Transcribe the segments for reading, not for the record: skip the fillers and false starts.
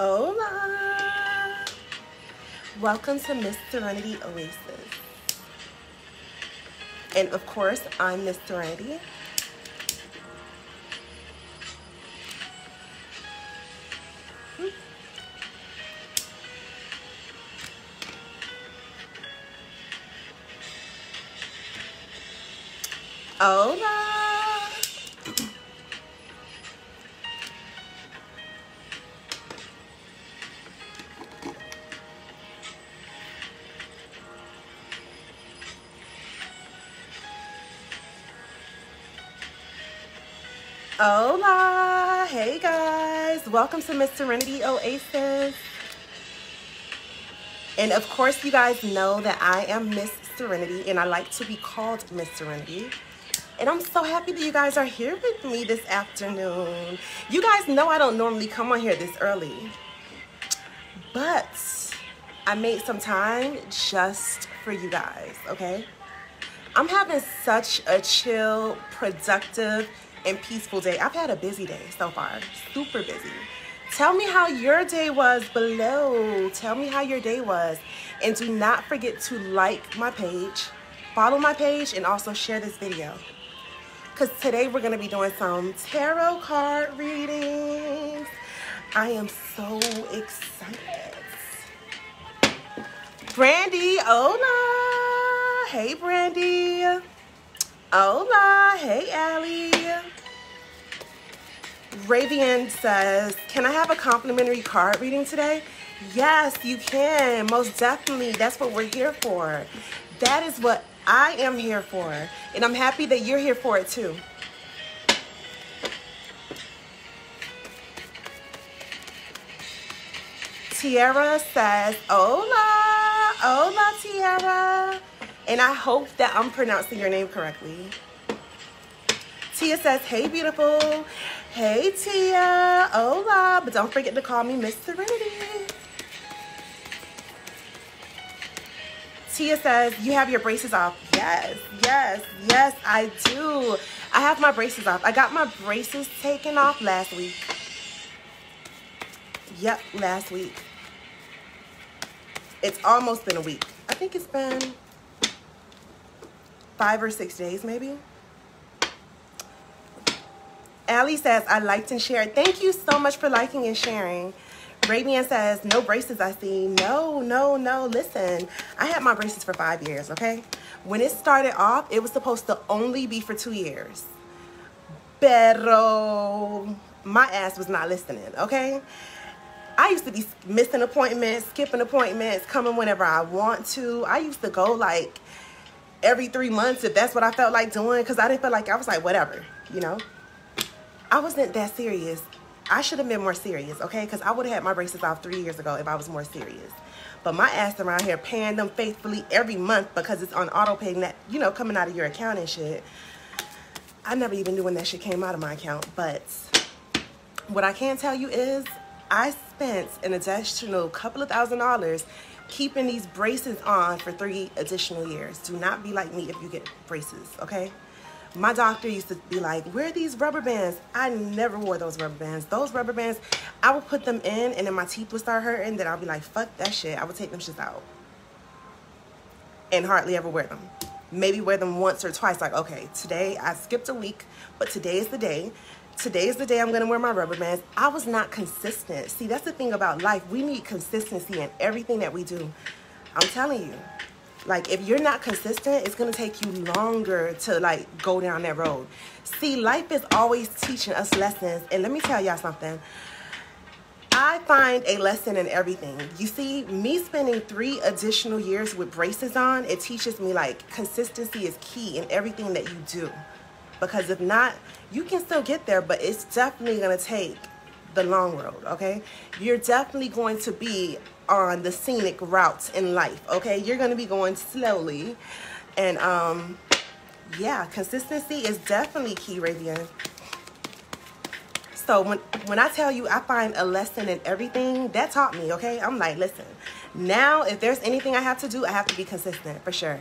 Hola! Welcome to Miss Serenity Oasis. And of course, I'm Miss Serenity. Hola! Hola! Hey guys! Welcome to Miss Serenity Oasis. And of course, you guys know that I am Miss Serenity and I like to be called Miss Serenity. And I'm so happy that you guys are here with me this afternoon. You guys know I don't normally come on here this early, but I made some time just for you guys, okay? I'm having such a chill, productive, and peaceful day. I've had a busy day so far, super busy. Tell me how your day was below. Tell me how your day was. And do not forget to like my page, follow my page, and also share this video. Because today we're going to be doing some tarot card readings. I am so excited. Brandy, hola. Hey, Brandy. Hola. Hey, Allie. Ravian says, can I have a complimentary card reading today? Yes, you can. Most definitely. That's what we're here for. That is what I am here for. And I'm happy that you're here for it too. Tiara says, hola. Hola, Tiara. And I hope that I'm pronouncing your name correctly. Tia says, hey, beautiful. Hey, Tia. Hola. But don't forget to call me Miss Serenity. Tia says, you have your braces off. Yes, yes, yes, I do. I have my braces off. I got my braces taken off last week. Yep, last week. It's almost been a week. I think it's been 5 or 6 days, maybe. Allie says, I liked and shared. Thank you so much for liking and sharing. Ravian says, no braces I see. No, no, no. Listen, I had my braces for 5 years, okay? When it started off, it was supposed to only be for 2 years. Pero my ass was not listening, okay? I used to be missing appointments, skipping appointments, coming whenever I want to. I used to go like every 3 months if that's what I felt like doing, because I didn't feel like, I was like, whatever, you know? I wasn't that serious. I should have been more serious, okay? Because I would have had my braces off 3 years ago if I was more serious. But my ass around here paying them faithfully every month because it's on auto pay, that, you know, coming out of your account and shit. I never even knew when that shit came out of my account. But what I can tell you is I spent an additional couple of $1,000s keeping these braces on for 3 additional years. Do not be like me if you get braces, okay? My doctor used to be like, where are these rubber bands? I never wore those rubber bands. Those rubber bands, I would put them in and then my teeth would start hurting. Then I'll be like, fuck that shit. I would take them shits out and hardly ever wear them. Maybe wear them once or twice. Like, okay, today I skipped a week, but today is the day. Today is the day I'm going to wear my rubber bands. I was not consistent. See, that's the thing about life. We need consistency in everything that we do. I'm telling you. Like, if you're not consistent, it's going to take you longer to, like, go down that road. See, life is always teaching us lessons. And let me tell y'all something. I find a lesson in everything. You see, me spending 3 additional years with braces on, it teaches me, like, consistency is key in everything that you do. Because if not, you can still get there, but it's definitely going to take the long road, okay? You're definitely going to be on the scenic route in life, okay? You're going to be going slowly. And, yeah, consistency is definitely key, Ravian. So when I tell you I find a lesson in everything, that taught me, okay? I'm like, listen, now if there's anything I have to do, I have to be consistent, for sure.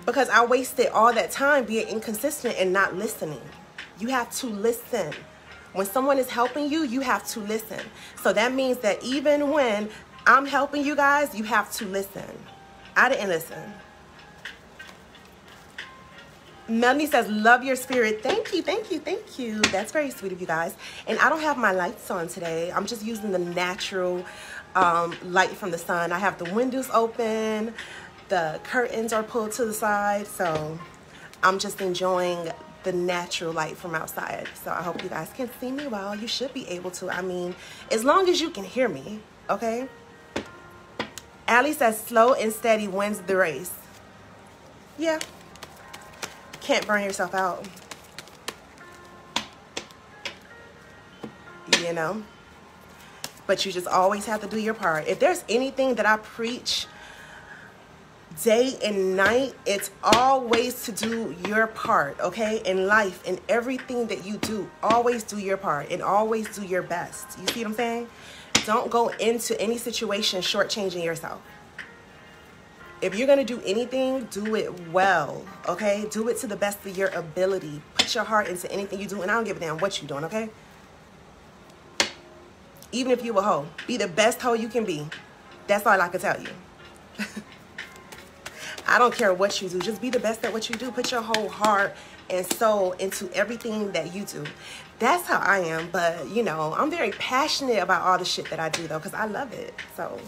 Because I wasted all that time being inconsistent and not listening. You have to listen. When someone is helping you, you have to listen. So that means that even when I'm helping you guys, you have to listen. I didn't listen. Melanie says, love your spirit. Thank you, thank you, thank you. That's very sweet of you guys. And I don't have my lights on today. I'm just using the natural light from the sun. I have the windows open. The curtains are pulled to the side. So I'm just enjoying the natural light from outside. So I hope you guys can see me well. You should be able to. I mean, as long as you can hear me, okay? Allie says, slow and steady wins the race. Yeah. Can't burn yourself out, you know, but you just always have to do your part. If there's anything that I preach day and night, it's always to do your part, okay? In life, in everything that you do, always do your part and always do your best. You see what I'm saying? Don't go into any situation shortchanging yourself. If you're going to do anything, do it well, okay? Do it to the best of your ability. Put your heart into anything you do, and I don't give a damn what you're doing, okay? Even if you a hoe, be the best hoe you can be. That's all I can tell you. I don't care what you do. Just be the best at what you do. Put your whole heart and soul into everything that you do. That's how I am, but, you know, I'm very passionate about all the shit that I do, though, because I love it, so...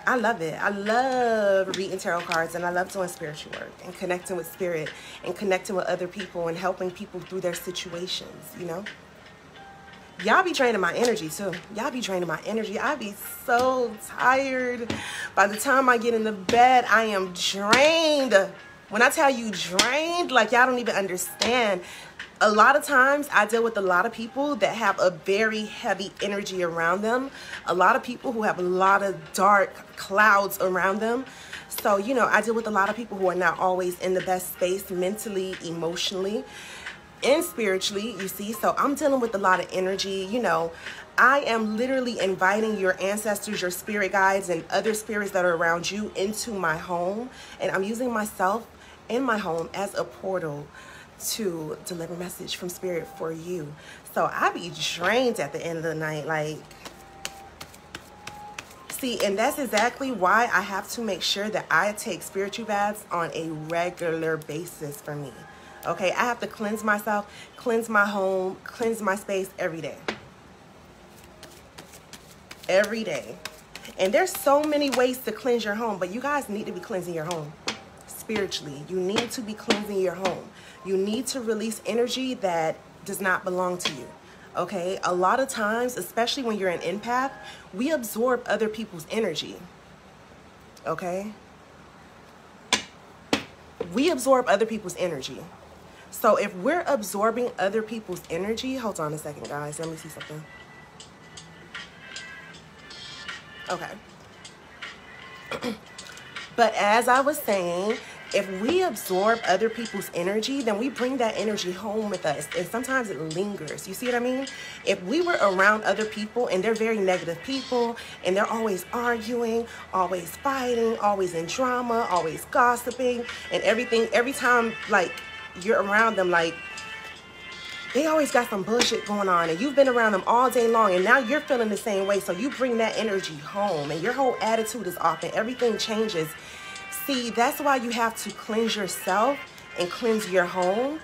I love it. I love reading tarot cards, and I love doing spiritual work and connecting with spirit and connecting with other people and helping people through their situations, you know? Y'all be draining my energy too. Y'all be draining my energy. I be so tired. By the time I get in the bed, I am drained. When I tell you drained, like y'all don't even understand. A lot of times I deal with a lot of people that have a very heavy energy around them. A lot of people who have a lot of dark clouds around them. So, you know, I deal with a lot of people who are not always in the best space mentally, emotionally, and spiritually, you see. So I'm dealing with a lot of energy. You know, I am literally inviting your ancestors, your spirit guides, and other spirits that are around you into my home. And I'm using myself in my home as a portal to deliver message from spirit for you. So I be drained at the end of the night, like, see, and that's exactly why I have to make sure that I take spiritual baths on a regular basis for me. Okay, I have to cleanse myself, cleanse my home, cleanse my space every day. Every day. And there's so many ways to cleanse your home, but you guys need to be cleansing your home spiritually. You need to be cleansing your home. You need to release energy that does not belong to you. Okay, a lot of times, especially when you're an empath, we absorb other people's energy. Okay, we absorb other people's energy. So if we're absorbing other people's energy, hold on a second, guys. Let me see something. Okay. But as I was saying, if we absorb other people's energy, then we bring that energy home with us. And sometimes it lingers. You see what I mean? If we were around other people and they're very negative people and they're always arguing, always fighting, always in drama, always gossiping and everything, every time like you're around them, like they always got some bullshit going on and you've been around them all day long and now you're feeling the same way. So you bring that energy home and your whole attitude is off and everything changes. See, that's why you have to cleanse yourself and cleanse your home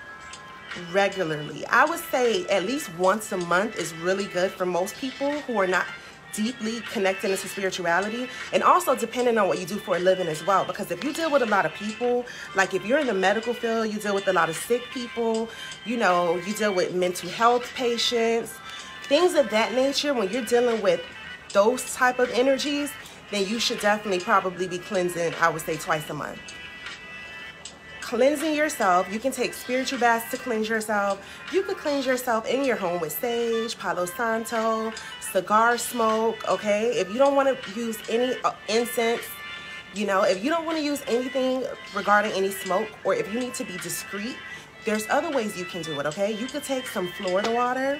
regularly. I would say at least once a month is really good for most people who are not deeply connected into spirituality, and also depending on what you do for a living as well. Because if you deal with a lot of people, like if you're in the medical field, you deal with a lot of sick people, you know, you deal with mental health patients, things of that nature. When you're dealing with those type of energies, then you should definitely probably be cleansing, I would say, twice a month. Cleansing yourself, you can take spiritual baths to cleanse yourself. You could cleanse yourself in your home with sage, Palo Santo, cigar smoke, okay? If you don't want to use any incense, you know, if you don't want to use anything regarding any smoke, or if you need to be discreet, there's other ways you can do it, okay? You could take some Florida water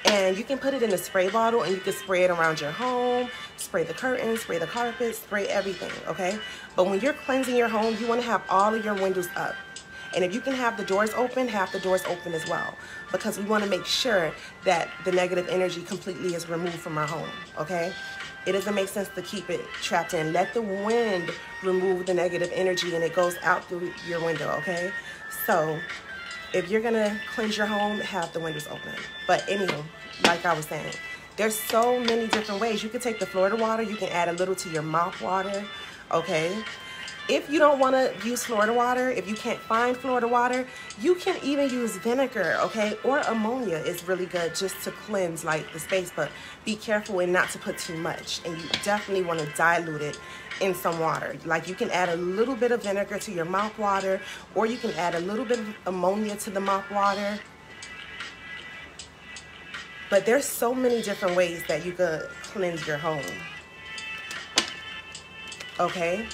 and you can put it in a spray bottle and you can spray it around your home, spray the curtains, spray the carpet, spray everything, okay? But when you're cleansing your home, you want to have all of your windows up. And if you can have the doors open, have the doors open as well, because we want to make sure that the negative energy completely is removed from our home, okay? It doesn't make sense to keep it trapped in. Let the wind remove the negative energy and it goes out through your window, okay? So if you're gonna cleanse your home, have the windows open. But anyway, like I was saying, there's so many different ways. You can take the Florida water, you can add a little to your mouth water, okay? If you don't want to use Florida water, if you can't find Florida water, you can even use vinegar, okay? Or ammonia is really good just to cleanse like the space, but be careful and not to put too much. And you definitely want to dilute it in some water. Like you can add a little bit of vinegar to your mouth water, or you can add a little bit of ammonia to the mouth water. But there's so many different ways that you could cleanse your home, okay?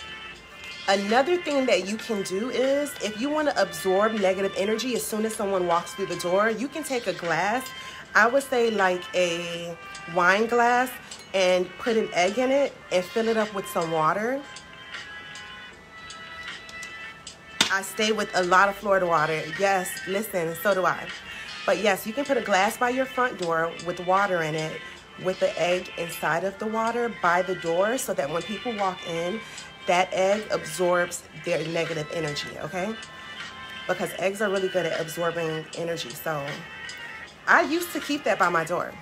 Another thing that you can do is, if you want to absorb negative energy as soon as someone walks through the door, you can take a glass, I would say like a wine glass, and put an egg in it and fill it up with some water. I stay with a lot of Florida water. Yes, listen, so do I. But yes, you can put a glass by your front door with water in it, with the egg inside of the water by the door, so that when people walk in, that egg absorbs their negative energy, okay? Because eggs are really good at absorbing energy. So I used to keep that by my door.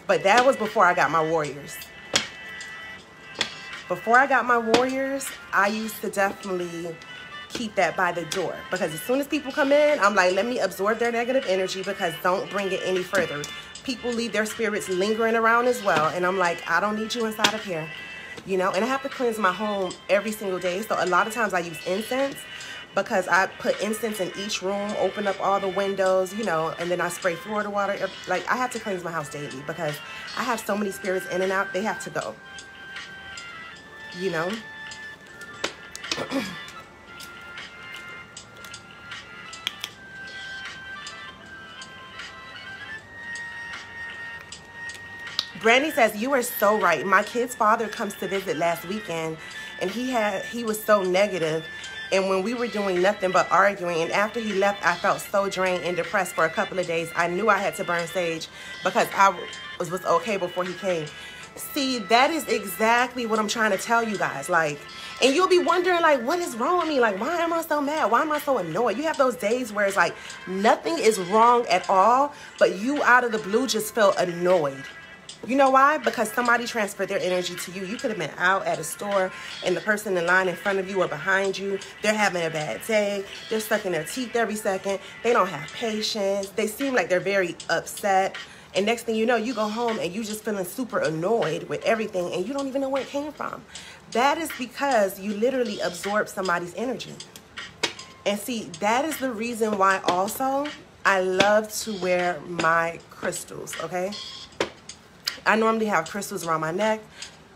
But that was before I got my warriors. Before I got my warriors, I used to definitely keep that by the door. Because as soon as people come in, I'm like, let me absorb their negative energy, because don't bring it any further. People leave their spirits lingering around as well. And I'm like, I don't need you inside of here. You know, and I have to cleanse my home every single day. So a lot of times I use incense, because I put incense in each room, open up all the windows, you know, and then I spray Florida water. Like, I have to cleanse my house daily, because I have so many spirits in and out. They have to go, you know. Brandy says, you are so right. My kid's father comes to visit last weekend, and he was so negative. And when we were doing nothing but arguing, and after he left, I felt so drained and depressed for a couple of days. I knew I had to burn sage, because I was okay before he came. See, that is exactly what I'm trying to tell you guys. Like, and you'll be wondering, like, what is wrong with me? Like, why am I so mad? Why am I so annoyed? You have those days where it's like nothing is wrong at all, but you out of the blue just feel annoyed. You know why? Because somebody transferred their energy to you. You could have been out at a store, and the person in line in front of you or behind you, they're having a bad day. They're sucking their teeth every second. They don't have patience. They seem like they're very upset. And next thing you know, you go home and you just feeling super annoyed with everything, and you don't even know where it came from. That is because you literally absorb somebody's energy. And see, that is the reason why also I love to wear my crystals, okay? I normally have crystals around my neck,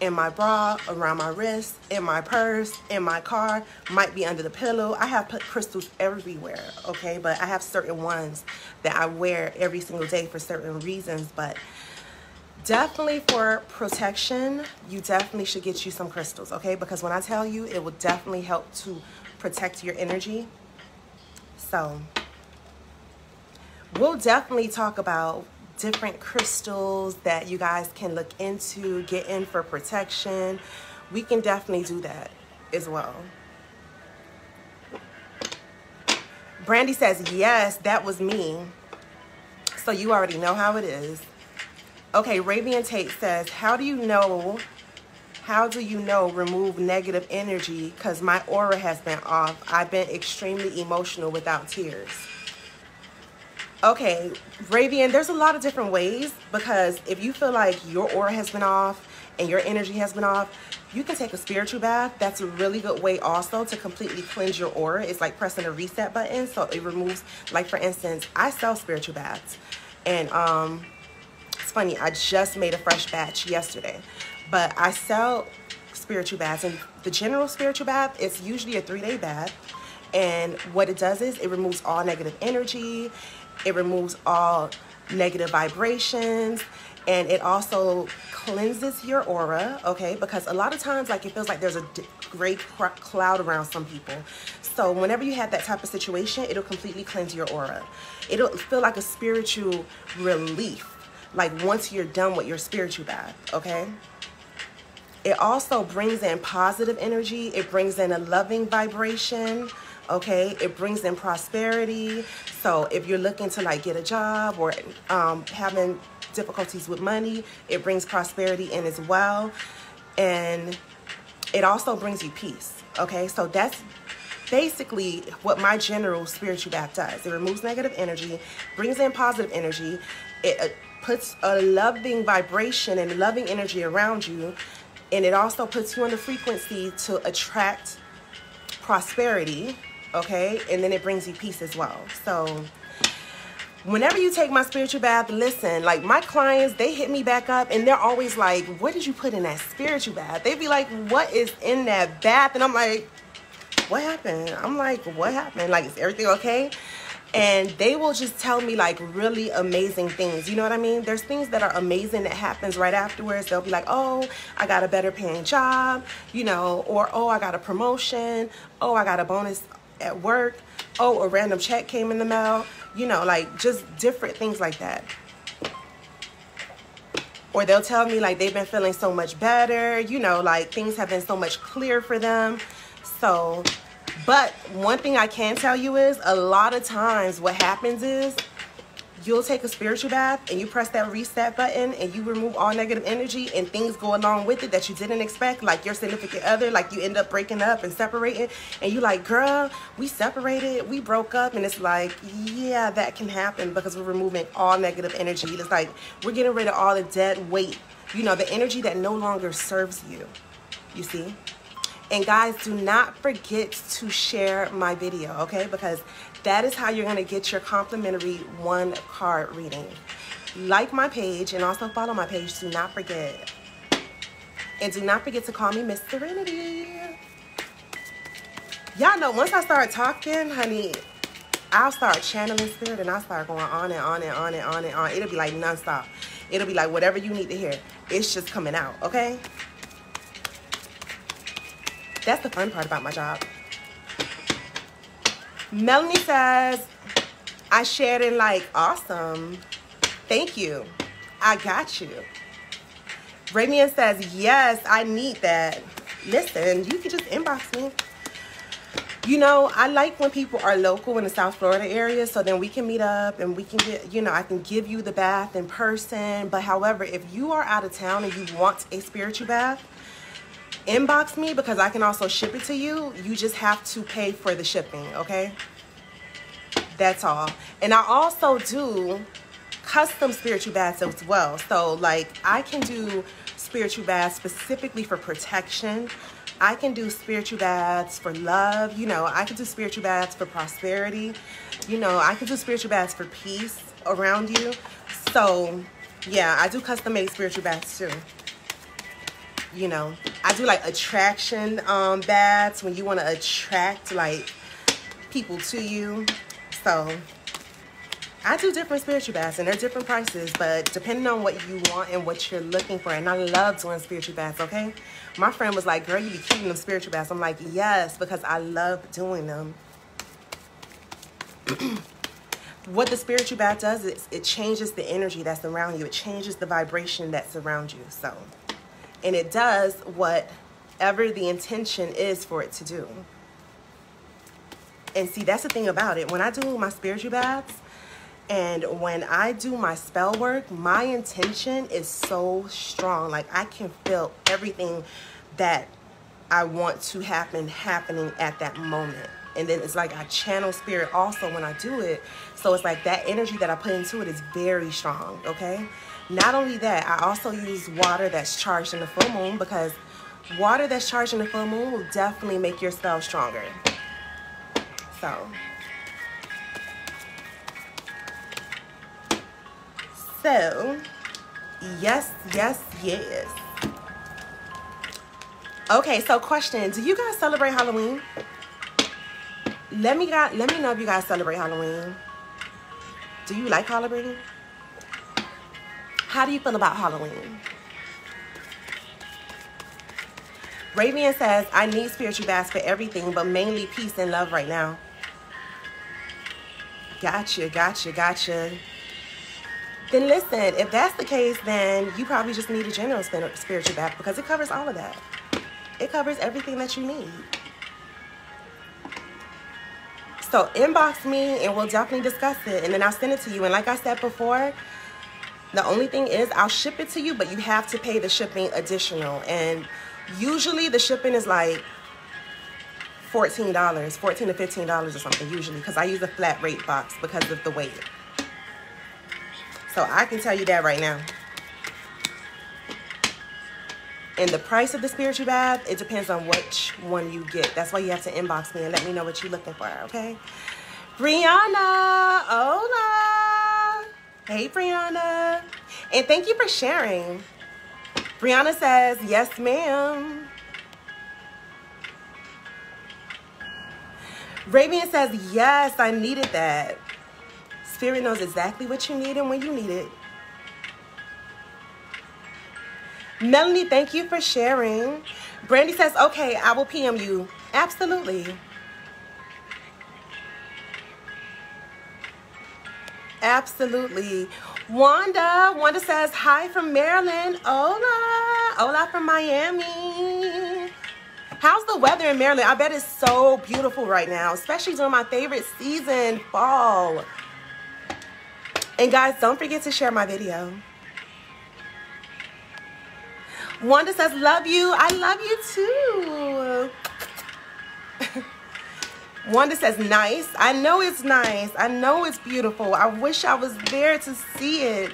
in my bra, around my wrist, in my purse, in my car, might be under the pillow. I have put crystals everywhere, okay? But I have certain ones that I wear every single day for certain reasons. But definitely for protection, you definitely should get you some crystals, okay? Because when I tell you, it will definitely help to protect your energy. So we'll definitely talk about different crystals that you guys can look into, get in for protection. We can definitely do that as well. Brandy says, yes, that was me. So you already know how it is. Okay, Ravian Tate says, how do you know remove negative energy? Because my aura has been off. I've been extremely emotional without tears. Okay, Ravian, there's a lot of different ways, because if you feel like your aura has been off and your energy has been off, you can take a spiritual bath. That's a really good way also to completely cleanse your aura. It's like pressing a reset button, so it removes, like for instance, I sell spiritual baths, and it's funny, I just made a fresh batch yesterday, but I sell spiritual baths, and the general spiritual bath is usually a 3-day bath, and what it does is it removes all negative energy. It removes all negative vibrations. And it also cleanses your aura, okay? Because a lot of times, like, it feels like there's a gray cloud around some people. So whenever you have that type of situation, it'll completely cleanse your aura. It'll feel like a spiritual relief, like once you're done with your spiritual bath, okay? It also brings in positive energy. It brings in a loving vibration, okay? It brings in prosperity. So if you're looking to like get a job or having difficulties with money, it brings prosperity in as well. And it also brings you peace, okay? So that's basically what my general spiritual bath does. It removes negative energy, brings in positive energy. It puts a loving vibration and loving energy around you. And it also puts you on the frequency to attract prosperity, okay? And then it brings you peace as well. So whenever you take my spiritual bath, listen, like my clients, they hit me back up and they're always like, what did you put in that spiritual bath? They be like, what is in that bath? And I'm like, what happened? I'm like, what happened? Like, is everything okay? And they will just tell me like really amazing things. You know what I mean? There's things that are amazing that happens right afterwards. They'll be like, oh, I got a better paying job, you know, or, oh, I got a promotion. Oh, I got a bonus at work. Oh, a random check came in the mail. You know, like just different things like that. Or they'll tell me like they've been feeling so much better. You know, like things have been so much clearer for them. So, but one thing I can tell you is a lot of times what happens is you'll take a spiritual bath and you press that reset button and you remove all negative energy and things go along with it that you didn't expect, like your significant other, like you end up breaking up and separating and you like, girl, we separated, we broke up. And it's like, yeah, that can happen because we're removing all negative energy. It's like we're getting rid of all the dead weight, you know, the energy that no longer serves you, you see? And guys, do not forget to share my video, okay? Because that is how you're going to get your complimentary 1 card reading. Like my page and also follow my page. Do not forget. And do not forget to call me Miss Serenity. Y'all know once I start talking, honey, I'll start channeling spirit and I'll start going on and on and on and on and on. It'll be like nonstop. It'll be like whatever you need to hear. It's just coming out, okay? That's the fun part about my job. Melanie says, I shared and like, awesome. Thank you. I got you. Ramian says, yes, I need that. Listen, you can just inbox me. You know, I like when people are local in the South Florida area, so then we can meet up and we can get, you know, I can give you the bath in person. But however, if you are out of town and you want a spiritual bath, inbox me because I can also ship it to you. You just have to pay for the shipping, okay? That's all. And I also do custom spiritual baths as well. So like I can do spiritual baths specifically for protection. I can do spiritual baths for love. You know, I can do spiritual baths for prosperity. You know, I can do spiritual baths for peace around you. So yeah, I do custom made spiritual baths too. You know, I do like attraction baths when you want to attract like people to you. So I do different spiritual baths and they're different prices, but depending on what you want and what you're looking for. And I love doing spiritual baths, okay? My friend was like, girl, you be keeping them spiritual baths. I'm like, yes, because I love doing them. What the spiritual bath does is it changes the energy that's around you. It changes the vibration that's around you. So, and it does whatever the intention is for it to do. And see, that's the thing about it. When I do my spiritual baths and when I do my spell work, my intention is so strong. Like I can feel everything that I want to happen happening at that moment. And then it's like I channel spirit also when I do it. So it's like that energy that I put into it is very strong, okay? Not only that, I also use water that's charged in the full moon because water that's charged in the full moon will definitely make your spell stronger. So, yes, yes, yes. Okay, so question, do you guys celebrate Halloween? Let me know if you guys celebrate Halloween. Do you like Halloween? How do you feel about Halloween? Ravian says, I need spiritual baths for everything, but mainly peace and love right now. Gotcha, gotcha, gotcha. Then listen, if that's the case, then you probably just need a general spiritual bath because it covers all of that. It covers everything that you need. So inbox me and we'll definitely discuss it. And then I'll send it to you. And like I said before, the only thing is I'll ship it to you, but you have to pay the shipping additional. And usually the shipping is like $14, $14 to $15 or something usually, because I use a flat rate box because of the weight. So I can tell you that right now. And the price of the spiritual bath, it depends on which one you get. That's why you have to inbox me and let me know what you're looking for, okay? Brianna, hola. Hey, Brianna. And thank you for sharing. Brianna says, yes, ma'am. Ravian says, yes, I needed that. Spirit knows exactly what you need and when you need it. Melanie, thank you for sharing. Brandy says, okay, I will PM you. Absolutely. Absolutely. Wanda says, hi from Maryland. Hola. Hola from Miami. How's the weather in Maryland? I bet it's so beautiful right now, especially during my favorite season, fall. And guys, don't forget to share my video. Wanda says, love you. I love you too. Wanda says, nice. I know it's nice. I know it's beautiful. I wish I was there to see it.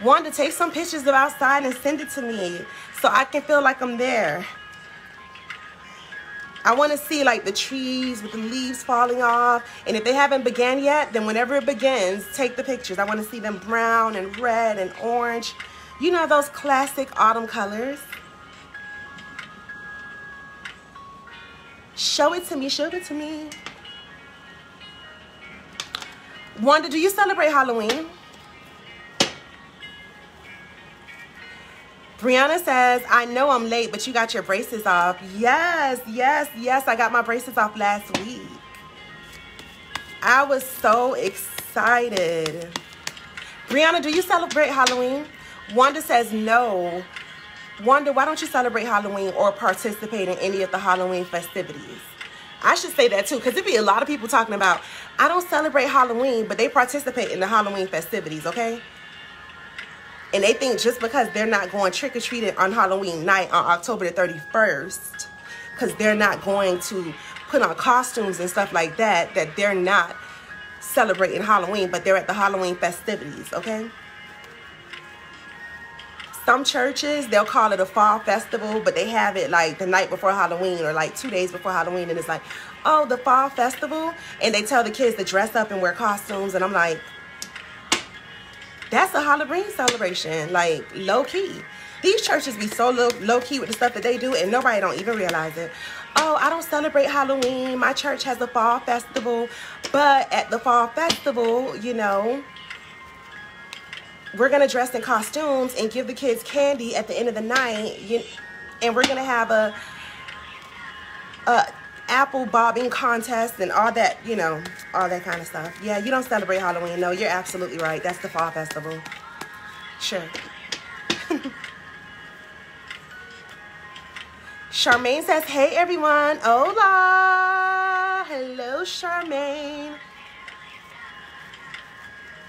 Wanda, take some pictures of outside and send it to me so I can feel like I'm there. I want to see like the trees with the leaves falling off. And if they haven't begun yet, then whenever it begins, take the pictures. I want to see them brown and red and orange. You know, those classic autumn colors. Show it to me. Show it to me. Wanda, do you celebrate Halloween? Brianna says, I know I'm late, but you got your braces off. Yes, yes, yes. I got my braces off last week. I was so excited. Brianna, do you celebrate Halloween? Wanda says no. Wanda, why don't you celebrate Halloween or participate in any of the Halloween festivities? I should say that too, because there'd be a lot of people talking about, I don't celebrate Halloween, but they participate in the Halloween festivities, okay? And they think just because they're not going trick-or-treating on Halloween night on October the 31st, because they're not going to put on costumes and stuff like that, that they're not celebrating Halloween, but they're at the Halloween festivities, okay? Some churches, they'll call it a fall festival, but they have it like the night before Halloween or like 2 days before Halloween, and it's like, oh, the fall festival, and they tell the kids to dress up and wear costumes, and I'm like, that's a Halloween celebration, like low-key. These churches be so low-key with the stuff that they do, and nobody don't even realize it. Oh, I don't celebrate Halloween. My church has a fall festival, but at the fall festival, you know, we're going to dress in costumes and give the kids candy at the end of the night, and we're going to have a apple bobbing contest and all that, you know, all that kind of stuff. Yeah, you don't celebrate Halloween. No, you're absolutely right. That's the fall festival. Sure. Charmaine says, hey, everyone. Hola. Hello, Charmaine.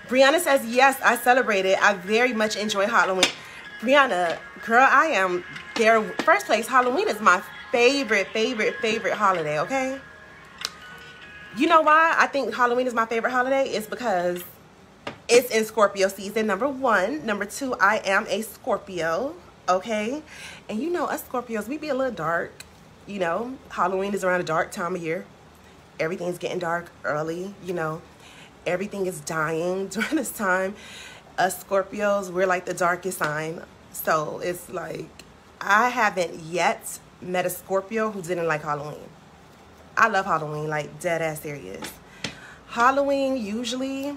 Brianna says, yes, I celebrate it. I very much enjoy Halloween. Brianna, girl, I am there. First place, Halloween is my favorite holiday, okay? You know why I think Halloween is my favorite holiday? It's because it's in Scorpio season, number one. Number two, I am a Scorpio, okay? And you know, us Scorpios, we be a little dark. You know, Halloween is around a dark time of year. Everything's getting dark early, you know. Everything is dying during this time. Us Scorpios, we're like the darkest sign. So it's like, I haven't yet met a Scorpio who didn't like Halloween. I love Halloween, like dead ass serious. Halloween, usually,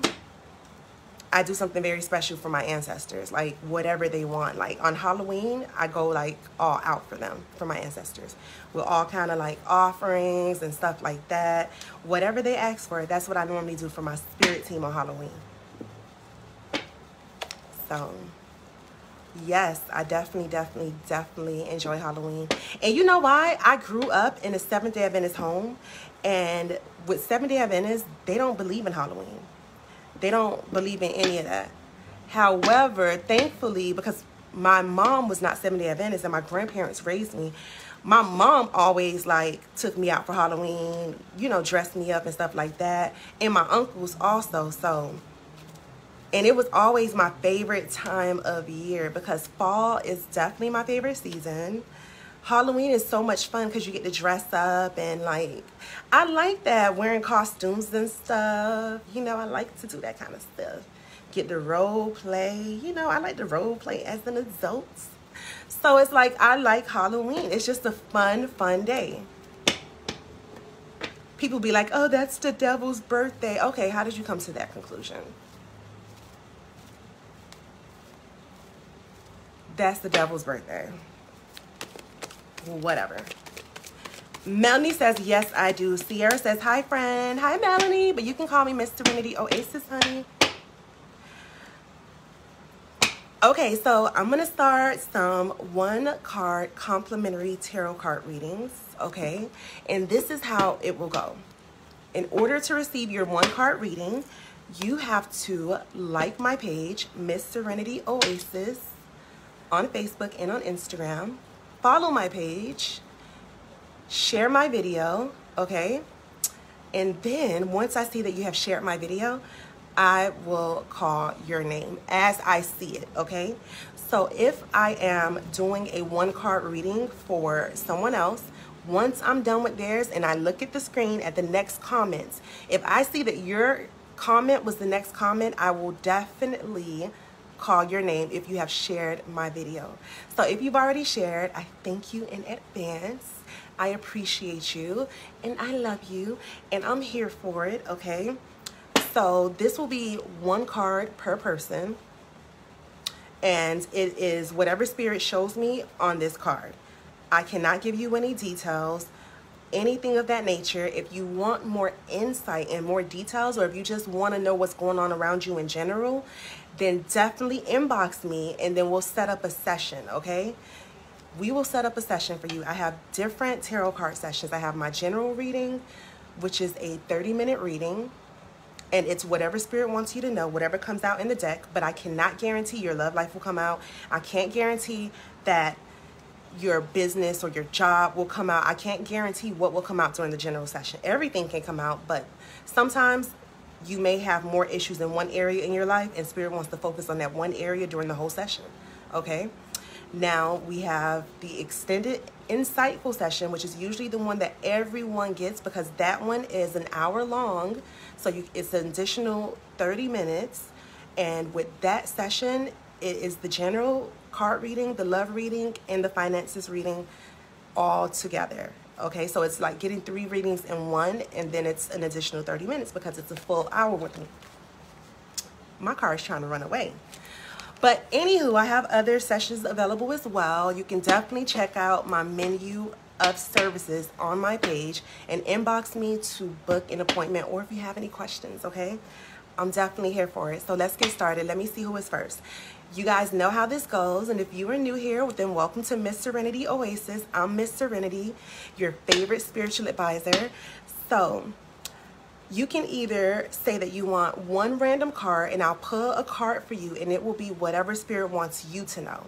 I do something very special for my ancestors, like whatever they want. Like on Halloween, I go like all out for them, for my ancestors, with all kind of like offerings and stuff like that. Whatever they ask for, that's what I normally do for my spirit team on Halloween. So yes, I definitely enjoy Halloween. And you know why? I grew up in a Seventh-day Adventist home, and with Seventh-day Adventists, they don't believe in Halloween. They don't believe in any of that. However, thankfully, because my mom was not Seventh-day Adventist and my grandparents raised me, my mom always like took me out for Halloween, you know, dressed me up and stuff like that. And my uncles also. So, and it was always my favorite time of year because fall is definitely my favorite season. Halloween is so much fun because you get to dress up and like, I like that, wearing costumes and stuff. You know, I like to do that kind of stuff. Get to role play. You know, I like to role play as an adult. So it's like, I like Halloween. It's just a fun day. People be like, oh, that's the devil's birthday. Okay, how did you come to that conclusion? That's the devil's birthday. Whatever. Melanie says, yes, I do. Sierra says, hi, friend. Hi, Melanie. But you can call me Miss Serenity Oasis, honey. Okay, so I'm going to start some one-card complimentary tarot card readings, okay? And this is how it will go. In order to receive your one-card reading, you have to like my page, Miss Serenity Oasis, on Facebook and on Instagram. Follow my page, share my video, okay? And then once I see that you have shared my video, I will call your name as I see it, okay? So if I am doing a one-card reading for someone else, once I'm done with theirs and I look at the screen at the next comments, if I see that your comment was the next comment, I will definitely call your name if you have shared my video. So if you've already shared, I thank you in advance. I appreciate you and I love you and I'm here for it, okay? So this will be one card per person and it is whatever spirit shows me on this card. I cannot give you any details, anything of that nature. If you want more insight and more details, or if you just want to know what's going on around you in general, then definitely inbox me and then we'll set up a session, okay? We will set up a session for you. I have different tarot card sessions. I have my general reading, which is a 30-minute reading, and it's whatever spirit wants you to know, whatever comes out in the deck, but I cannot guarantee your love life will come out. I can't guarantee that your business or your job will come out. I can't guarantee what will come out during the general session. Everything can come out, but sometimes you may have more issues in one area in your life and spirit wants to focus on that one area during the whole session, okay? Now we have the extended insightful session, which is usually the one that everyone gets because that one is an hour long. So it's an additional 30 minutes. And with that session, it is the general card reading, the love reading, and the finances reading all together. Okay, so it's like getting 3 readings in one, and then it's an additional 30 minutes because it's a full hour with me. My car is trying to run away. But anywho, I have other sessions available as well. You can definitely check out my menu of services on my page and inbox me to book an appointment or if you have any questions, okay? I'm definitely here for it. So let's get started. Let me see who is first. You guys know how this goes, and if you are new here, then welcome to Miss Serenity Oasis. I'm Miss Serenity, your favorite spiritual advisor. So you can either say that you want one random card, and I'll pull a card for you, and it will be whatever spirit wants you to know.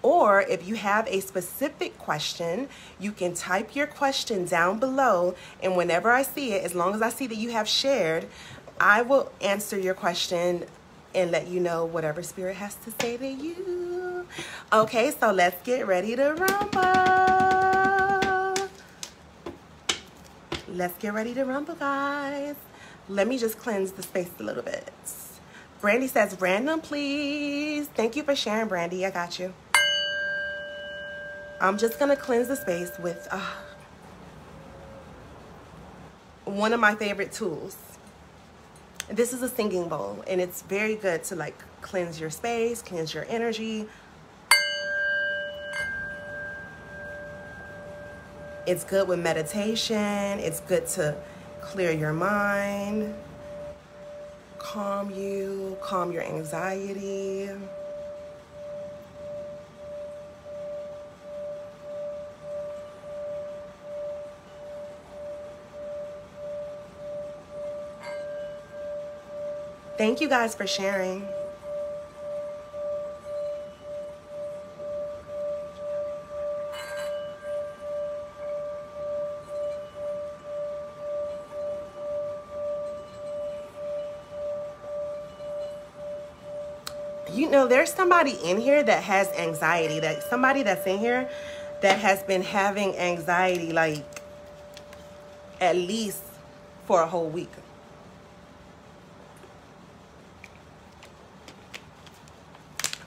Or if you have a specific question, you can type your question down below, and whenever I see it, as long as I see that you have shared, I will answer your question and let you know whatever spirit has to say to you. Okay, so let's get ready to rumble. Let's get ready to rumble, guys. Let me just cleanse the space a little bit. Brandy says, random, please. Thank you for sharing, Brandy. I got you. I'm just going to cleanse the space with one of my favorite tools. This is a singing bowl, and it's very good to like cleanse your space, cleanse your energy. It's good with meditation. It's good to clear your mind, calm you, calm your anxiety. Thank you guys for sharing. You know, there's somebody in here that has anxiety, that somebody that's in here that has been having anxiety like at least for a whole week.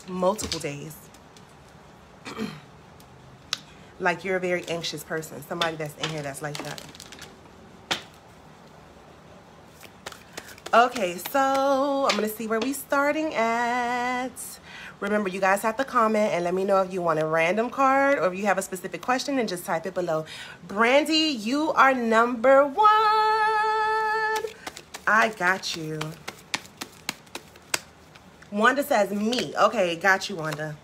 Multiple days. Like you're a very anxious person. Somebody that's in here that's like that. Okay, so I'm going to see where we starting at. Remember, you guys have to comment and let me know if you want a random card or if you have a specific question, and just type it below. Brandy, you are number 1. I got you. Wanda says me. Okay, got you, Wanda.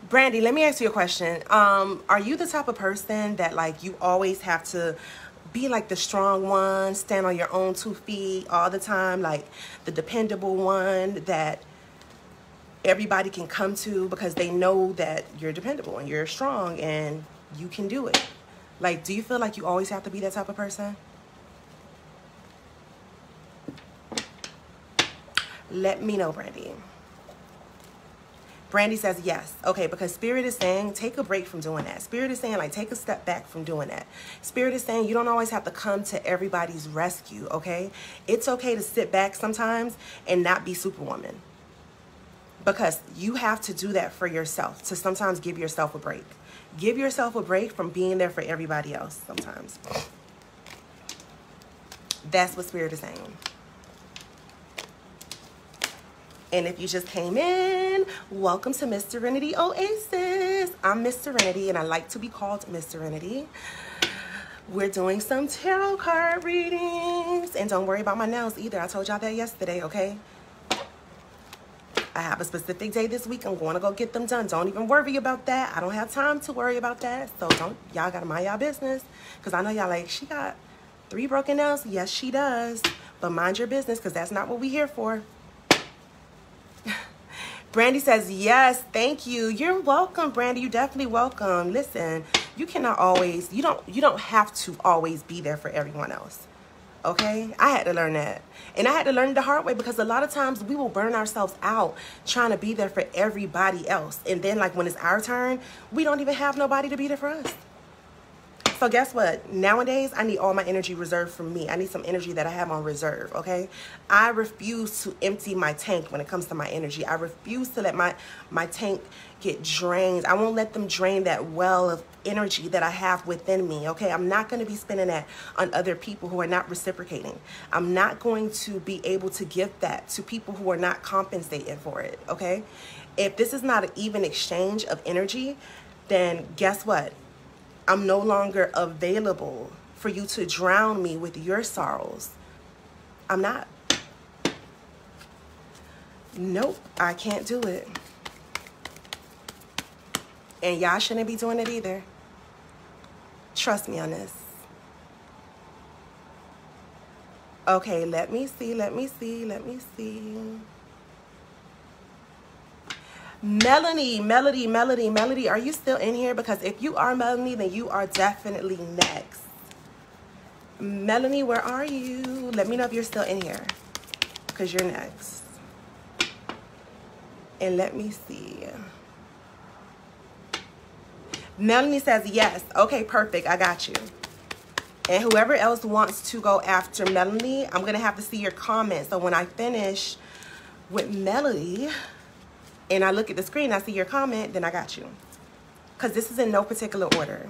Brandy, let me ask you a question. Are you the type of person that like you always have to be like the strong one, stand on your own 2 feet all the time, like the dependable one that everybody can come to because they know that you're dependable and you're strong and you can do it? Like, do you feel like you always have to be that type of person? Let me know, Brandy. Brandy says yes. Okay, because Spirit is saying take a break from doing that. Spirit is saying like take a step back from doing that. Spirit is saying you don't always have to come to everybody's rescue, okay? It's okay to sit back sometimes and not be Superwoman. Because you have to do that for yourself, to sometimes give yourself a break. Give yourself a break from being there for everybody else sometimes. That's what Spirit is saying. And if you just came in, welcome to Miss Serenity Oasis. I'm Miss Serenity, and I like to be called Miss Serenity. We're doing some tarot card readings. And don't worry about my nails either. I told y'all that yesterday, okay? I have a specific day this week. I'm going to go get them done. Don't even worry about that. I don't have time to worry about that. So y'all got to mind y'all business. Because I know y'all like, she got 3 broken nails. Yes, she does. But mind your business, because that's not what we're here for. Brandy says, yes, thank you. You're welcome, Brandy. You're definitely welcome. Listen, you cannot always, you don't have to always be there for everyone else. Okay? I had to learn that. And I had to learn it the hard way, because a lot of times we will burn ourselves out trying to be there for everybody else. And then like when it's our turn, we don't even have nobody to be there for us. So guess what? Nowadays, I need all my energy reserved for me. I need some energy that I have on reserve, okay? I refuse to empty my tank when it comes to my energy. I refuse to let my tank get drained. I won't let them drain that well of energy that I have within me, okay? I'm not going to be spending that on other people who are not reciprocating. I'm not going to be able to give that to people who are not compensating for it, okay? If this is not an even exchange of energy, then guess what? I'm no longer available for you to drown me with your sorrows. I'm not. Nope, I can't do it. And y'all shouldn't be doing it either. Trust me on this. Okay, let me see. Melody, are you still in here? Because if you are Melanie, then you are definitely next. Melanie, where are you? Let me know if you're still in here, because you're next. And let me see. Melanie says yes. Okay, perfect. I got you. And whoever else wants to go after Melanie, I'm going to have to see your comments. So when I finish with Melody and I look at the screen, I see your comment, then I got you. Because this is in no particular order.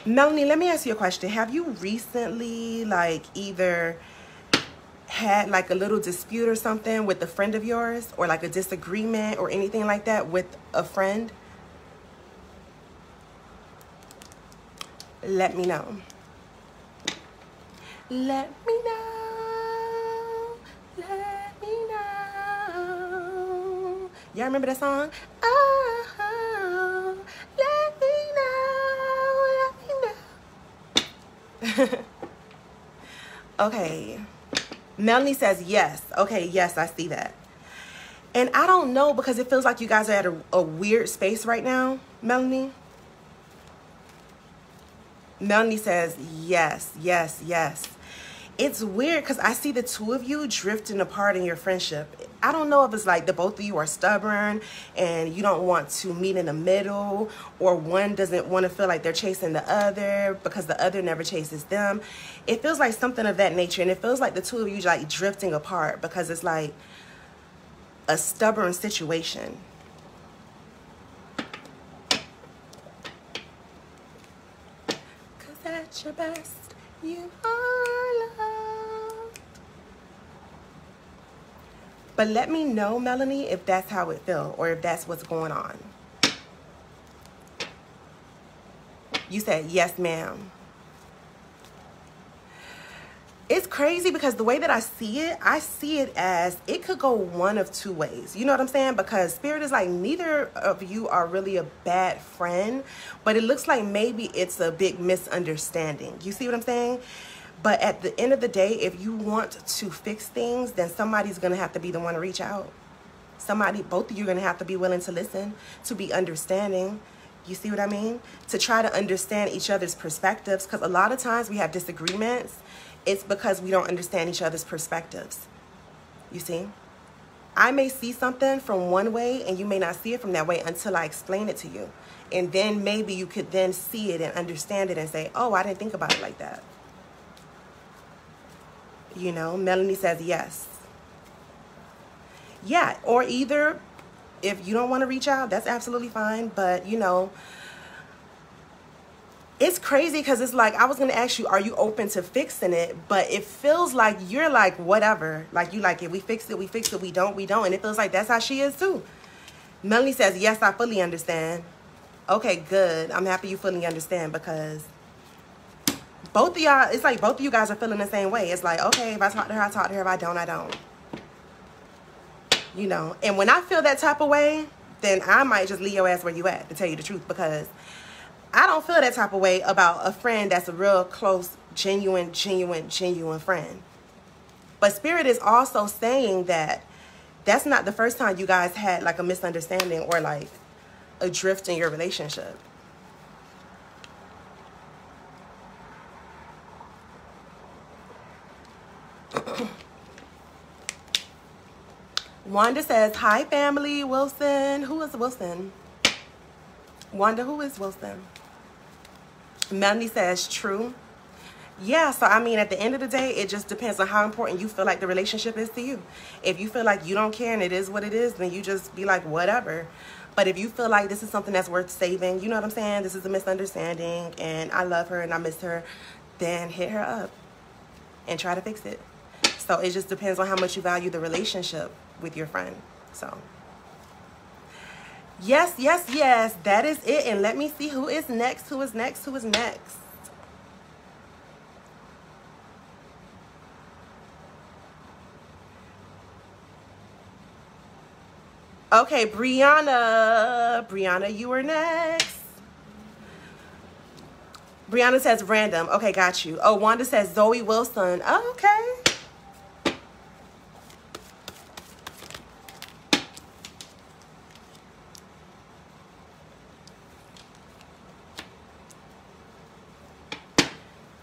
Melanie, let me ask you a question. Have you recently, like, either had like a little dispute or something with a friend of yours, or like a disagreement or anything like that with a friend? Let me know. Let me know. Let me know. Y'all remember that song? Oh, let me know. Let me know. Okay. Melanie says yes. Okay, yes, I see that. And I don't know, because it feels like you guys are at a weird space right now, Melanie. Melanie says yes, yes, yes. It's weird because I see the two of you drifting apart in your friendship. I don't know if it's like the both of you are stubborn and you don't want to meet in the middle, or one doesn't want to feel like they're chasing the other because the other never chases them. It feels like something of that nature, and it feels like the two of you like drifting apart because it's like a stubborn situation. At your best, you are loved. But let me know, Melanie, if that's how it feels, or if that's what's going on. You said, yes, ma'am. It's crazy because the way that I see it as it could go one of two ways. You know what I'm saying? Because Spirit is like, neither of you are really a bad friend, but it looks like maybe it's a big misunderstanding. You see what I'm saying? But at the end of the day, if you want to fix things, then somebody's going to have to be the one to reach out. Both of you are going to have to be willing to listen, to be understanding. You see what I mean? To try to understand each other's perspectives, because a lot of times we have disagreements. It's because we don't understand each other's perspectives. You see? I may see something from one way and you may not see it from that way until I explain it to you. And then maybe you could then see it and understand it and say, oh, I didn't think about it like that. You know, Melanie says yes. Yeah, or either if you don't want to reach out, that's absolutely fine. But, you know, it's crazy because it's like, I was going to ask you, are you open to fixing it? But it feels like you're like, whatever. Like, you like it. We fix it. We fix it. We don't. We don't. And it feels like that's how she is too. Melanie says, yes, I fully understand. Okay, good. I'm happy you fully understand, because both of y'all, it's like both of you guys are feeling the same way. It's like, okay, if I talk to her, I talk to her. If I don't, I don't. You know, and when I feel that type of way, then I might just leave your ass where you at, to tell you the truth, because I don't feel that type of way about a friend that's a real close, genuine friend. But Spirit is also saying that that's not the first time you guys had like a misunderstanding or like a drift in your relationship. Wanda says, hi, family. Wilson. Who is Wilson? Wanda, who is Wilson? Melanie says, true. Yeah, so I mean, at the end of the day, it just depends on how important you feel like the relationship is to you. If you feel like you don't care and it is what it is, then you just be like, whatever. But if you feel like this is something that's worth saving, you know what I'm saying? This is a misunderstanding and I love her and I miss her, then hit her up and try to fix it. So it just depends on how much you value the relationship with your friend. So yes, yes, yes, that is it. And let me see who is next. Who is next? Who is next? Okay, Brianna. Brianna, you are next. Brianna says random. Okay, got you. Oh, Wanda says Zoe Wilson. Oh, okay.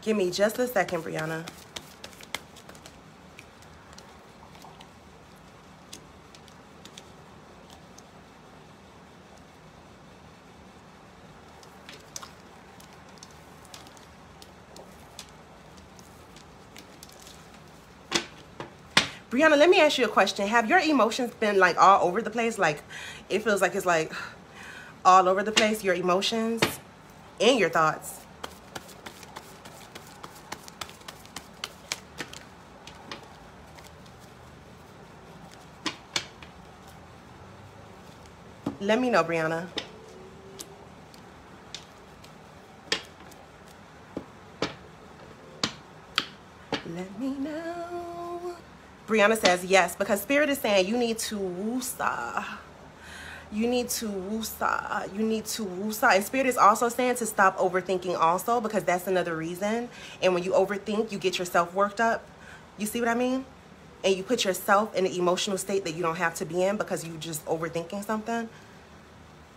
Give me just a second, Brianna. Brianna, let me ask you a question. Have your emotions been like all over the place? Like it feels like it's like all over the place, your emotions and your thoughts. Let me know, Brianna. Let me know. Brianna says yes, because Spirit is saying you need to woosa. You need to woosa. You need to woosa. And Spirit is also saying to stop overthinking also, because that's another reason. And when you overthink, you get yourself worked up. You see what I mean? And you put yourself in an emotional state that you don't have to be in because you just overthinking something.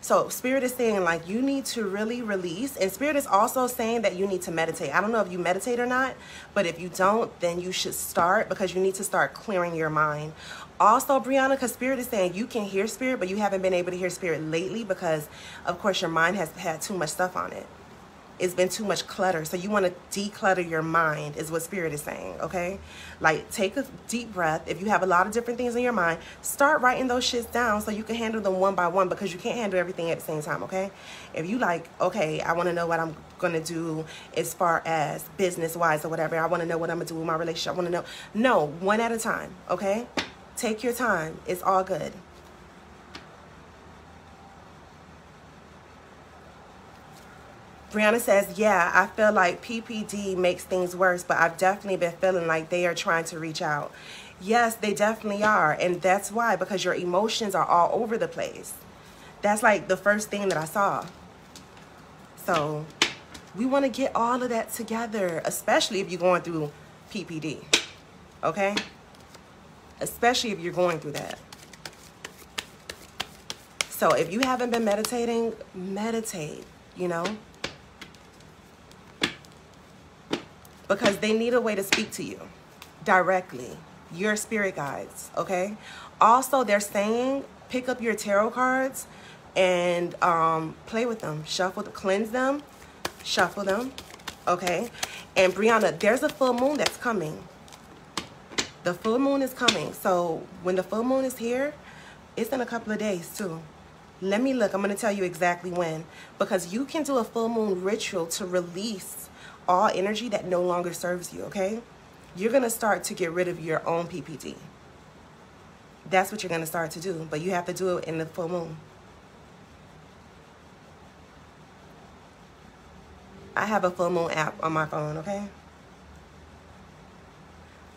So Spirit is saying, like, you need to really release. And Spirit is also saying that you need to meditate. I don't know if you meditate or not, but if you don't, then you should start, because you need to start clearing your mind. Also, Brianna, because Spirit is saying you can hear Spirit, but you haven't been able to hear Spirit lately because, of course, your mind has had too much stuff on it. It's been too much clutter. So you want to declutter your mind is what Spirit is saying, okay? Like, take a deep breath. If you have a lot of different things in your mind, start writing those shits down so you can handle them one by one, because you can't handle everything at the same time, okay? If you like, okay, I want to know what I'm going to do as far as business-wise or whatever. I want to know what I'm going to do with my relationship. I want to know. No, one at a time, okay? Take your time. It's all good. Brianna says, yeah, I feel like PPD makes things worse, but I've definitely been feeling like they are trying to reach out. Yes, they definitely are. And that's why, because your emotions are all over the place. That's like the first thing that I saw. So we want to get all of that together, especially if you're going through PPD, okay? Especially if you're going through that. So if you haven't been meditating, meditate, you know? Because they need a way to speak to you directly. Your spirit guides, okay? Also, they're saying pick up your tarot cards and play with them. Shuffle, cleanse them, shuffle them, okay? And Brianna, there's a full moon that's coming. The full moon is coming. So when the full moon is here, it's in a couple of days too. Let me look. I'm going to tell you exactly when. Because you can do a full moon ritual to release all energy that no longer serves you, okay? You're going to start to get rid of your own PPD. That's what you're going to start to do. But you have to do it in the full moon. I have a full moon app on my phone, okay?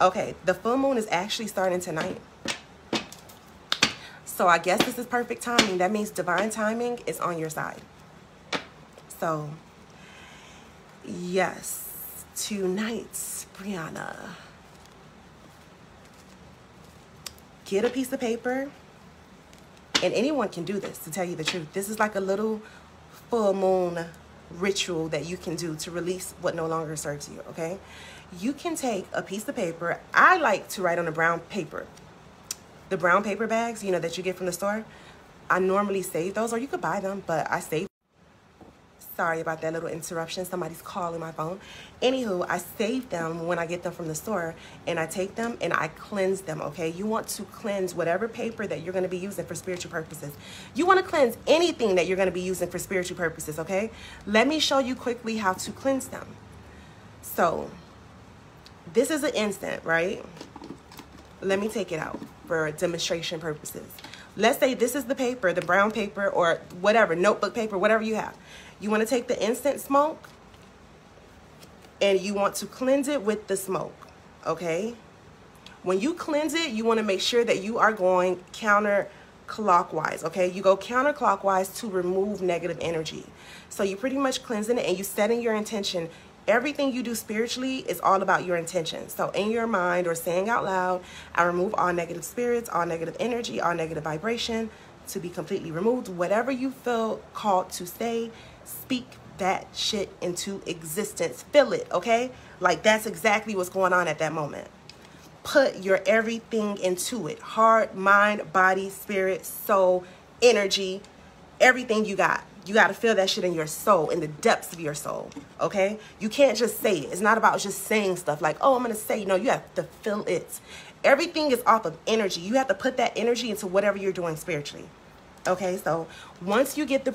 Okay, the full moon is actually starting tonight. So I guess this is perfect timing. That means divine timing is on your side. So, yes, tonight, Brianna. Get a piece of paper. And anyone can do this, to tell you the truth. This is like a little full moon ritual that you can do to release what no longer serves you, okay? You can take a piece of paper. I like to write on a brown paper. The brown paper bags, you know, that you get from the store. I normally save those, or you could buy them, but I save. Sorry about that little interruption. Somebody's calling my phone. Anywho, I save them when I get them from the store, and I take them and I cleanse them, okay? You want to cleanse whatever paper that you're going to be using for spiritual purposes. You want to cleanse anything that you're going to be using for spiritual purposes, okay? Let me show you quickly how to cleanse them. So, this is an instant, right? Let me take it out for demonstration purposes. Let's say this is the paper, the brown paper, or whatever, notebook paper, whatever you have. You want to take the instant smoke and you want to cleanse it with the smoke, okay? When you cleanse it, you want to make sure that you are going counterclockwise, okay? You go counterclockwise to remove negative energy. So you're pretty much cleansing it and you're setting your intention. Everything you do spiritually is all about your intention. So in your mind or saying out loud, I remove all negative spirits, all negative energy, all negative vibration to be completely removed. Whatever you feel called to say, speak that shit into existence. Feel it, okay? Like that's exactly what's going on at that moment. Put your everything into it. Heart, mind, body, spirit, soul, energy, everything you got. You got to feel that shit in your soul, in the depths of your soul, okay? You can't just say it. It's not about just saying stuff like, oh, I'm going to say, no, you have to feel it. Everything is off of energy. You have to put that energy into whatever you're doing spiritually, okay? So once you get the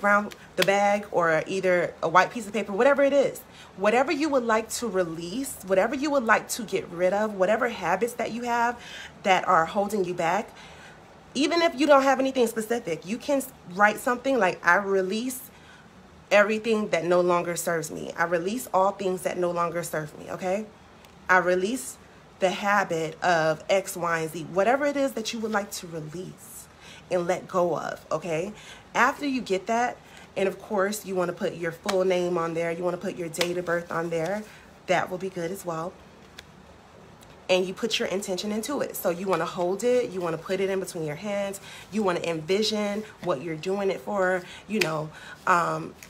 bag or either a white piece of paper, whatever it is, whatever you would like to release, whatever you would like to get rid of, whatever habits that you have that are holding you back, Even if you don't have anything specific, you can write something like, I release everything that no longer serves me. I release all things that no longer serve me, okay? I release the habit of X, Y, and Z. Whatever it is that you would like to release and let go of, okay? After you get that, and of course, you want to put your full name on there. You want to put your date of birth on there. That will be good as well. And you put your intention into it. So you want to hold it. You want to put it in between your hands. You want to envision what you're doing it for. You know,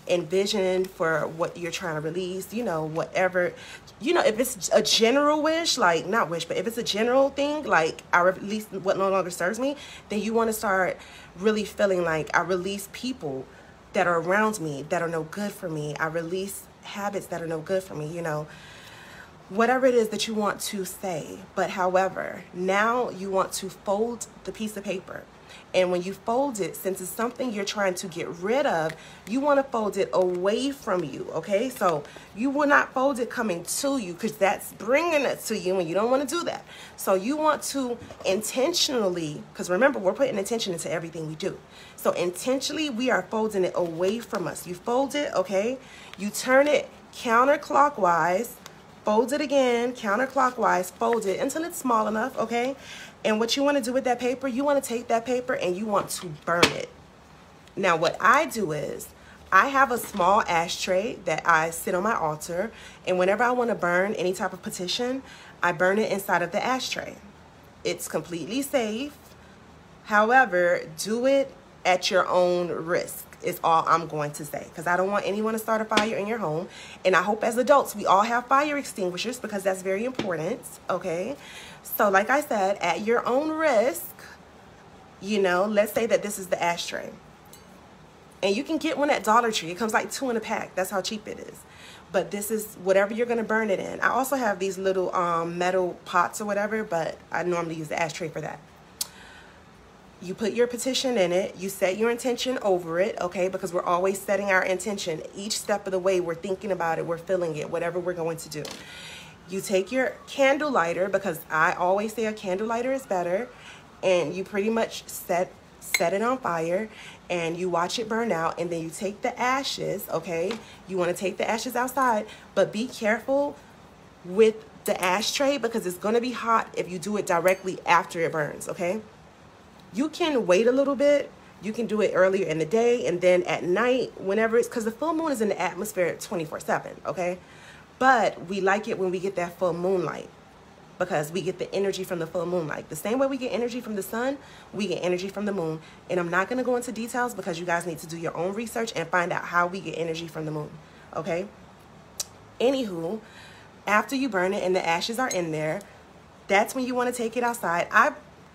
envision for what you're trying to release. You know, whatever. You know, if it's a general wish, like, not wish, but if it's a general thing, like, I release what no longer serves me, then you want to start really feeling like, I release people that are around me that are no good for me. I release habits that are no good for me, you know. Whatever it is that you want to say. But however, now you want to fold the piece of paper. And when you fold it, since it's something you're trying to get rid of, you want to fold it away from you, okay? So you will not fold it coming to you, because that's bringing it to you, and you don't want to do that. So you want to intentionally, because remember, we're putting intention into everything we do. So intentionally, we are folding it away from us. You fold it, okay? You turn it counterclockwise. Fold it again, counterclockwise, fold it until it's small enough, okay? And what you want to do with that paper, you want to take that paper and you want to burn it. Now, what I do is, I have a small ashtray that I sit on my altar, and whenever I want to burn any type of petition, I burn it inside of the ashtray. It's completely safe. However, do it at your own risk. Is all I'm going to say, because I don't want anyone to start a fire in your home. And I hope as adults we all have fire extinguishers, because that's very important, okay? So like I said, at your own risk, you know, let's say that this is the ashtray. And you can get one at Dollar Tree. It comes like 2 in a pack. That's how cheap it is. But this is whatever you're going to burn it in. I also have these little metal pots or whatever, but I normally use the ashtray for that. You put your petition in it, you set your intention over it, okay? Because we're always setting our intention. Each step of the way, we're thinking about it, we're feeling it, whatever we're going to do. You take your candle lighter, because I always say a candle lighter is better, and you pretty much set it on fire, and you watch it burn out, and then you take the ashes, okay? You want to take the ashes outside, but be careful with the ashtray, because it's going to be hot if you do it directly after it burns, okay? You can wait a little bit. You can do it earlier in the day, and then at night, whenever it's, because the full moon is in the atmosphere 24/7, okay? But we like it when we get that full moonlight, because we get the energy from the full moonlight. The same way we get energy from the sun, we get energy from the moon. And I'm not going to go into details, because you guys need to do your own research and find out how we get energy from the moon, okay? Anywho, after you burn it and the ashes are in there, that's when you want to take it outside. I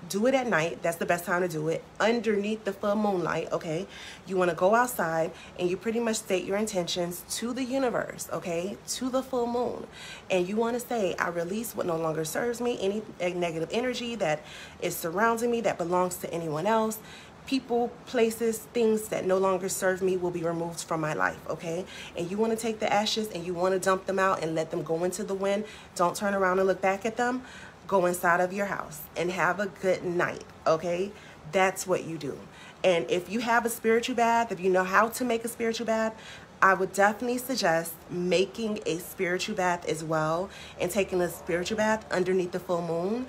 do it at night. That's the best time to do it, underneath the full moonlight, okay? You want to go outside and you pretty much state your intentions to the universe, okay? To the full moon. And you want to say, I release what no longer serves me, any negative energy that is surrounding me that belongs to anyone else. People, places, things that no longer serve me will be removed from my life, okay? And you want to take the ashes and you want to dump them out and let them go into the wind. Don't turn around and look back at them. Go inside of your house and have a good night, okay? That's what you do. And if you have a spiritual bath, if you know how to make a spiritual bath, I would definitely suggest making a spiritual bath as well, and taking a spiritual bath underneath the full moon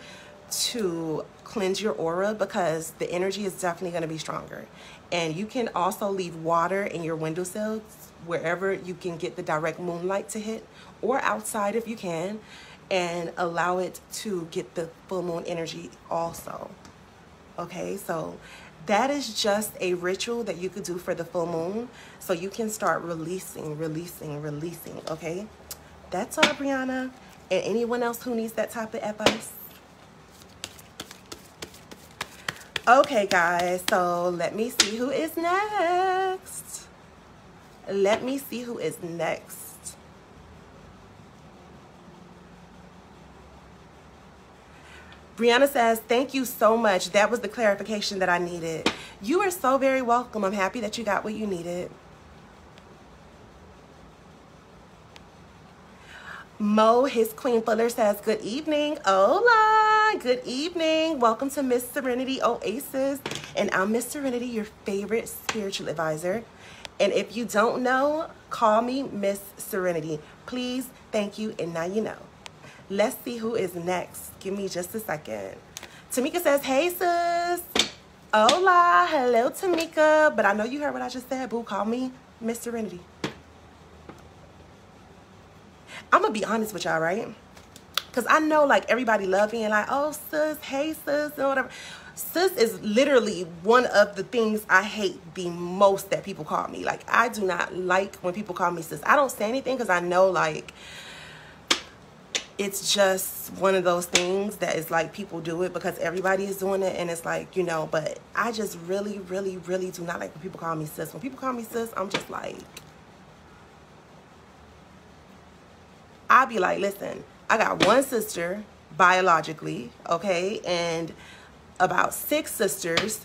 to cleanse your aura, because the energy is definitely going to be stronger. And you can also leave water in your windowsills, wherever you can get the direct moonlight to hit, or outside if you can, and allow it to get the full moon energy also, okay? So that is just a ritual that you could do for the full moon, so you can start releasing, okay? That's all, Brianna. And anyone else who needs that type of advice? Okay, guys, so let me see who is next. Let me see who is next. Brianna says, thank you so much. That was the clarification that I needed. You are so very welcome. I'm happy that you got what you needed. Mo, his Queen Fuller says, good evening. Hola, good evening. Welcome to Miss Serenity Oasis. And I'm Miss Serenity, your favorite spiritual advisor. And if you don't know, call me Miss Serenity. Please, thank you, and now you know. Let's see who is next. Give me just a second. Tamika says, hey, sis. Hola, hello, Tamika. But I know you heard what I just said, boo. Call me Miss Serenity. I'm going to be honest with y'all, right? Because I know, like, everybody love being like, oh, sis, hey, sis, or whatever. Sis is literally one of the things I hate the most that people call me. Like, I do not like when people call me sis. I don't say anything because I know, like, it's just one of those things that is like people do it because everybody is doing it. And it's like, you know, but I just really, really, really do not like when people call me sis. When people call me sis, I'm just like, I'll be like, listen, I got one sister biologically, okay, and about 6 sisters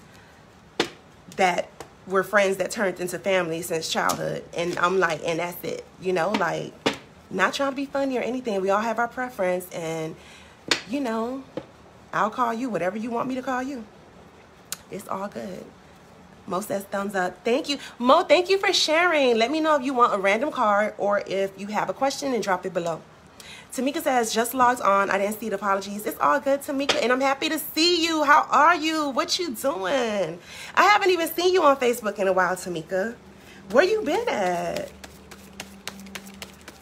that were friends that turned into family since childhood. And I'm like, and that's it, you know, like, not trying to be funny or anything. We all have our preference, and, you know, I'll call you whatever you want me to call you. It's all good. Mo says thumbs up. Thank you. Mo, thank you for sharing. Let me know if you want a random card or if you have a question, and drop it below. Tamika says, just logged on. I didn't see it. Apologies. It's all good, Tamika, and I'm happy to see you. How are you? What you doing? I haven't even seen you on Facebook in a while, Tamika. Where you been at?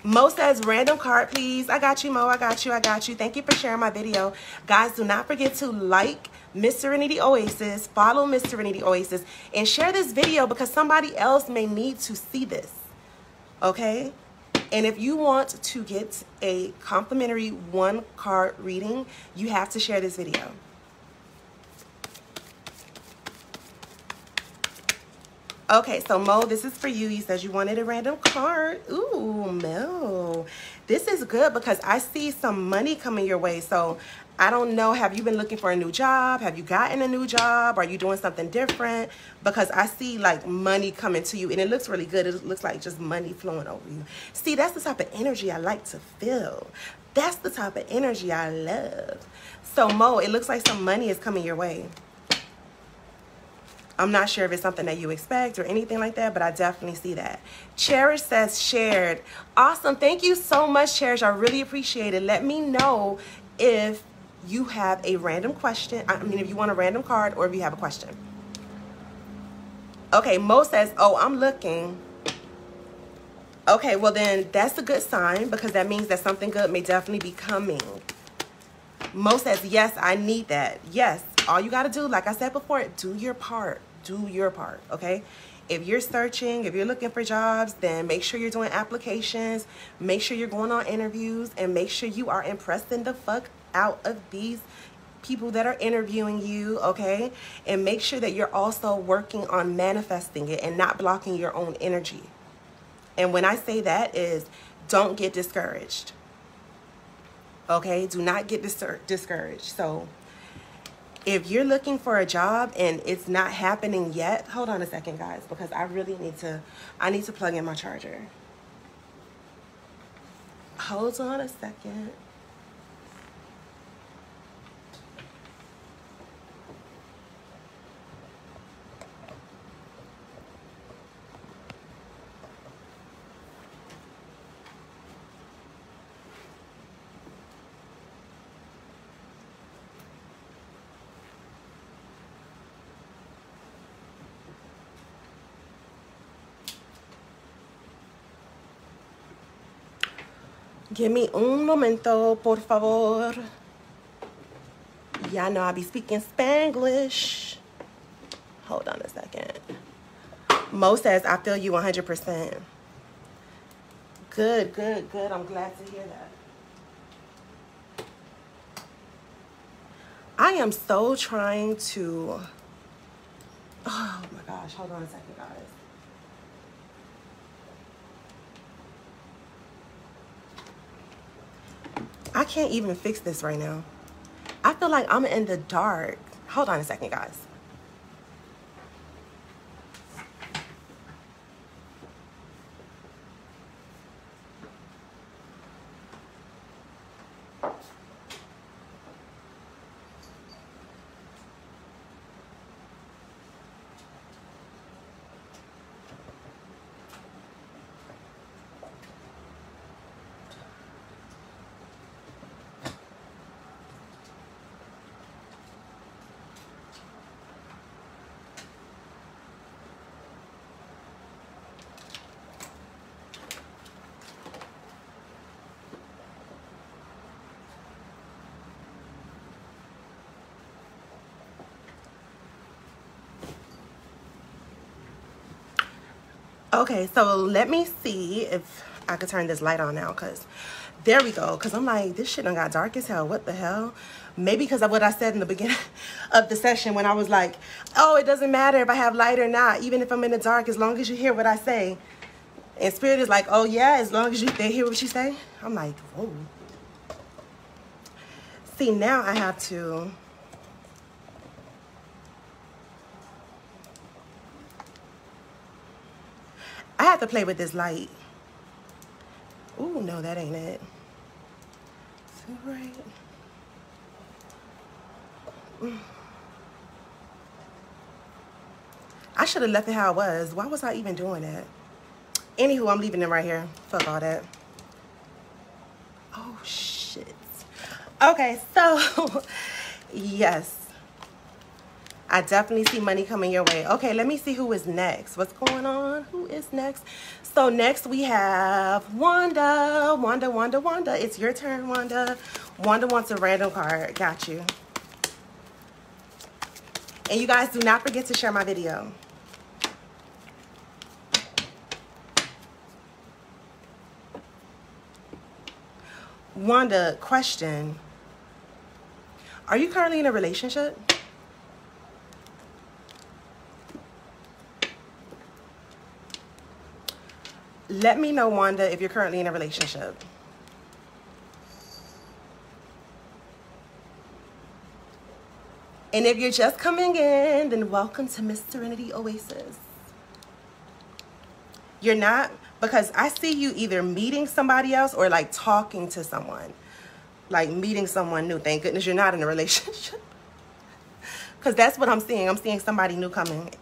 Mo says, random card, please. I got you, Mo. I got you. I got you. Thank you for sharing my video. Guys, do not forget to like Miss Serenity Oasis, follow Miss Serenity Oasis, and share this video because somebody else may need to see this, okay? And if you want to get a complimentary 1-card reading, you have to share this video. Okay, so Mo, this is for you. You said you wanted a random card. Ooh, Mo. This is good because I see some money coming your way. So I don't know, have you been looking for a new job? Have you gotten a new job? Are you doing something different? Because I see like money coming to you and it looks really good. It looks like just money flowing over you. See, that's the type of energy I like to feel. That's the type of energy I love. So Mo, it looks like some money is coming your way. I'm not sure if it's something that you expect or anything like that, but I definitely see that. Cherish says shared. Awesome. Thank you so much, Cherish. I really appreciate it. Let me know if you have a random question. I mean, if you want a random card or if you have a question. Okay, Mo says, oh, I'm looking. Okay, well then that's a good sign because that means that something good may definitely be coming. Mo says, yes, I need that. Yes, all you got to do, like I said before, do your part. Do your part, okay? If you're searching, if you're looking for jobs, then make sure you're doing applications. Make sure you're going on interviews and make sure you are impressing the fuck out of these people that are interviewing you, okay? And make sure that you're also working on manifesting it and not blocking your own energy. And when I say that is, don't get discouraged, okay? Do not get discouraged. So if you're looking for a job and it's not happening yet, hold on a second, guys, because I really need to plug in my charger. Hold on a second. Give me un momento, por favor. Y'all know I be speaking Spanglish. Hold on a second. Mo says, I feel you 100%. Good, good, good. I'm glad to hear that. I am so trying to... Oh my gosh, hold on a second, guys. I can't even fix this right now. I feel like I'm in the dark. Hold on a second, guys. Okay, so let me see if I could turn this light on now, because there we go. Because I'm like, this shit done got dark as hell. What the hell? Maybe because of what I said in the beginning of the session when I was like, oh, it doesn't matter if I have light or not, even if I'm in the dark, as long as you hear what I say. And Spirit is like, oh yeah, as long as they hear what she say. I'm like, whoa. See, now I have to... I have to play with this light. Ooh, no, that ain't it. So right. I should have left it how it was. Why was I even doing that? Anywho, I'm leaving it right here. Fuck all that. Oh, shit. Okay, so, yes. I definitely see money coming your way. Okay, let me see who is next. What's going on? Who is next? So next we have Wanda. Wanda. It's your turn, Wanda. Wanda wants a random card. Got you. And you guys do not forget to share my video. Wanda, question. Are you currently in a relationship? Let me know, Wanda, if you're currently in a relationship. And if you're just coming in, then welcome to Miss Serenity Oasis. You're not? Because I see you either meeting somebody else or like talking to someone. Like meeting someone new. Thank goodness you're not in a relationship. Because that's what I'm seeing. I'm seeing somebody new coming.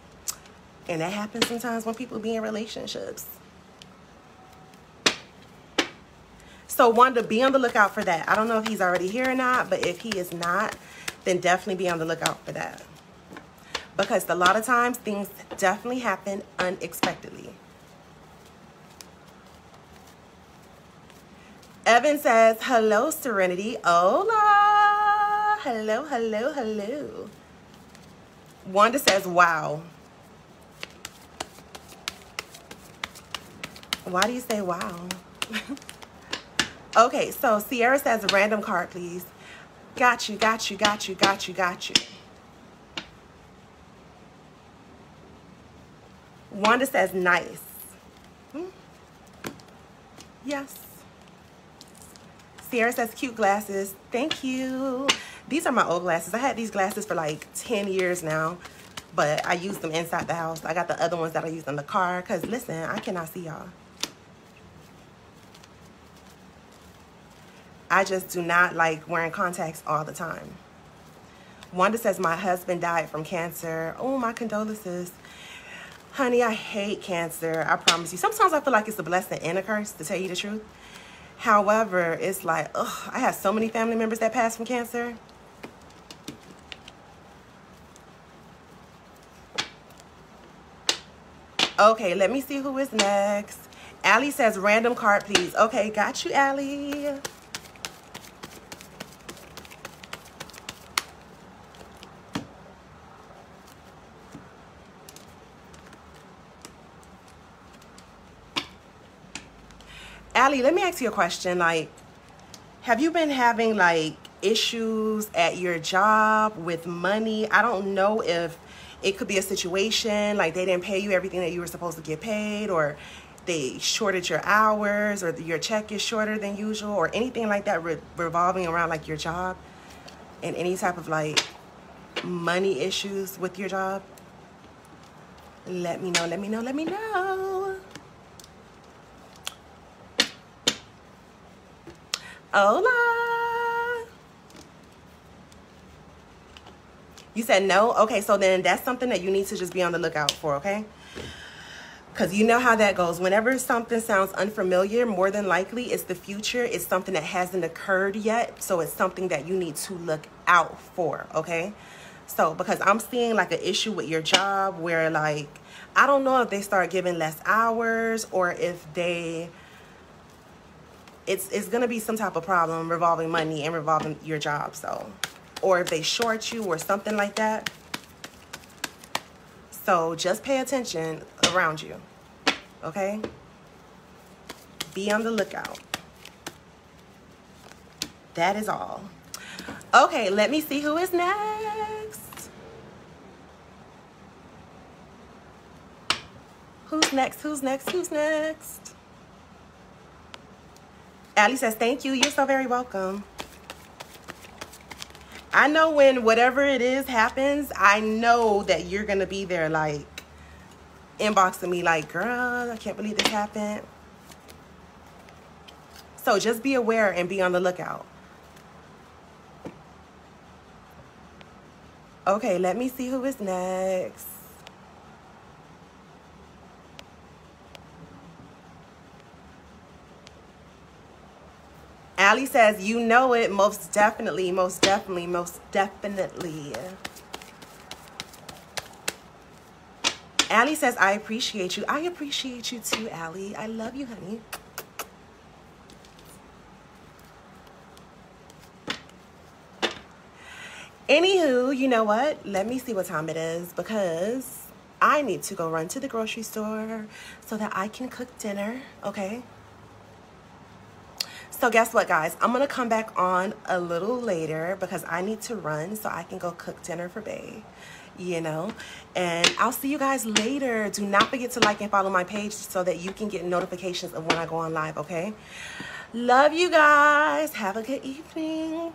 And that happens sometimes when people be in relationships. So Wanda, be on the lookout for that. I don't know if he's already here or not, but if he is not, then definitely be on the lookout for that. Because a lot of times things definitely happen unexpectedly. Evan says, hello, Serenity. Hola. Hello. Wanda says, wow. Why do you say wow? Okay, so Sierra says, a random card, please. Got you. Wanda says, nice. Yes. Sierra says, cute glasses. Thank you. These are my old glasses. I had these glasses for like 10 years now, but I use them inside the house. I got the other ones that I use in the car because, listen, I cannot see y'all. I just do not like wearing contacts all the time. Wanda says, my husband died from cancer. Oh, my condolences. Honey, I hate cancer. I promise you. Sometimes I feel like it's a blessing and a curse, to tell you the truth. However, it's like, ugh, I have so many family members that passed from cancer. Okay, let me see who is next. Allie says, random card, please. Okay, got you, Allie. Allie, let me ask you a question. Like, have you been having like issues at your job with money? I don't know if it could be a situation like they didn't pay you everything that you were supposed to get paid, or they shorted your hours, or your check is shorter than usual, or anything like that revolving around like your job, and any type of like money issues with your job. Let me know. Hola. You said no? Okay, so then that's something that you need to just be on the lookout for, okay? Because you know how that goes. Whenever something sounds unfamiliar, more than likely it's the future. It's something that hasn't occurred yet. So it's something that you need to look out for, okay? So because I'm seeing like an issue with your job where like, I don't know if they start giving less hours, or if they... It's going to be some type of problem revolving money and revolving your job. So, or if they short you or something like that. So just pay attention around you. okay? Be on the lookout. That is all. Okay, let me see who is next. Who's next? Who's next? Who's next? Allie says, thank you. You're so very welcome. I know when whatever it is happens, I know that you're going to be there like inboxing me like, girl, I can't believe this happened. So just be aware and be on the lookout. Okay, let me see who is next. Allie says, you know it, most definitely, most definitely, most definitely. Allie says, I appreciate you. I appreciate you too, Allie. I love you, honey. Anywho, you know what? Let me see what time it is because I need to go run to the grocery store so that I can cook dinner, okay? So guess what, guys? I'm going to come back on a little later because I need to run so I can go cook dinner for Bae, you know? And I'll see you guys later. Do not forget to like and follow my page so that you can get notifications of when I go on live, okay? Love you guys. Have a good evening.